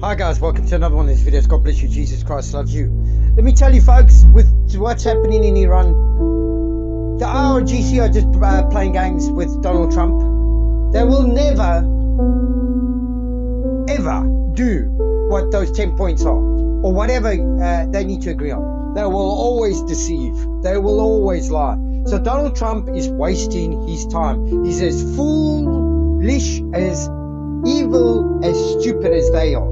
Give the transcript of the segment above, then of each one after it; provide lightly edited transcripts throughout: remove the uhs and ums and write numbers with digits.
Hi guys, welcome to another one of these videos. God bless you, Jesus Christ loves you. Let me tell you folks, with what's happening in Iran, the IRGC are just playing games with Donald Trump. They will never, ever do what those 10 points are, or whatever they need to agree on. They will always deceive. They will always lie. So Donald Trump is wasting his time. He's as foolish, as evil, as stupid as they are.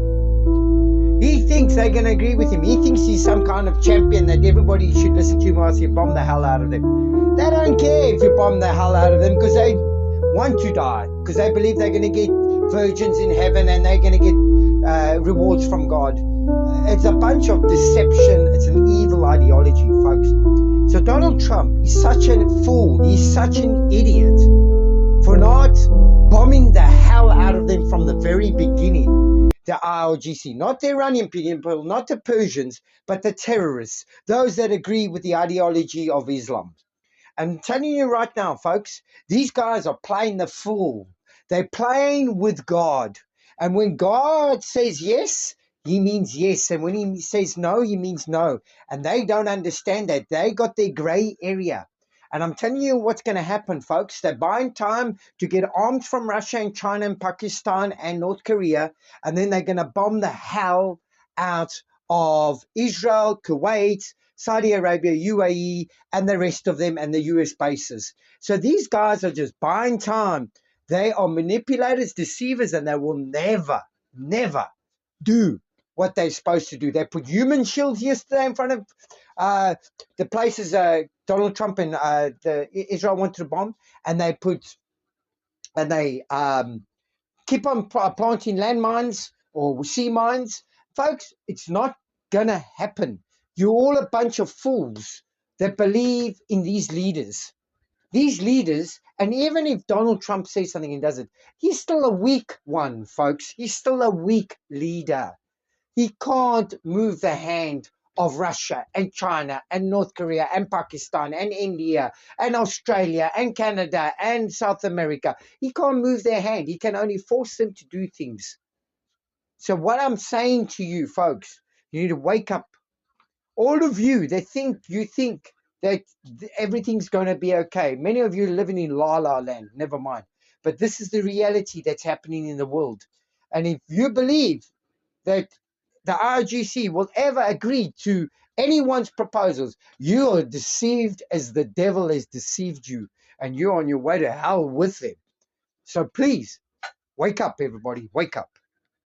He thinks they're going to agree with him. He thinks he's some kind of champion that everybody should listen to him whilst you bomb the hell out of them. They don't care if you bomb the hell out of them because they want to die, because they believe they're going to get virgins in heaven and they're going to get rewards from God. It's a bunch of deception. It's an evil ideology, folks. So Donald Trump is such a fool. He's such an idiot for not bombing the hell out of them from the very beginning. The IRGC, not the Iranian people, not the Persians, but the terrorists, those that agree with the ideology of Islam. I'm telling you right now, folks, these guys are playing the fool. They're playing with God. And when God says yes, he means yes. And when he says no, he means no. And they don't understand that. They got their gray area. And I'm telling you what's going to happen, folks. They're buying time to get arms from Russia and China and Pakistan and North Korea. And then they're going to bomb the hell out of Israel, Kuwait, Saudi Arabia, UAE, and the rest of them, and the US bases. So these guys are just buying time. They are manipulators, deceivers, and they will never, never do what they're supposed to do. They put human shields yesterday in front of the places Donald Trump and Israel wanted to bomb, and they keep on planting landmines or sea mines. Folks, it's not gonna happen. You're all a bunch of fools that believe in these leaders. These leaders, and even if Donald Trump says something and does it, he's still a weak one, folks. He's still a weak leader. He can't move the hand of Russia and China and North Korea and Pakistan and India and Australia and Canada and South America. He can't move their hand. He can only force them to do things. So what I'm saying to you, folks, you need to wake up. All of you that you think that everything's going to be okay. Many of you are living in la la land. Never mind. But this is the reality that's happening in the world. And if you believe that the IRGC will ever agree to anyone's proposals, you are deceived as the devil has deceived you, and you're on your way to hell with them. So please, wake up, everybody. Wake up.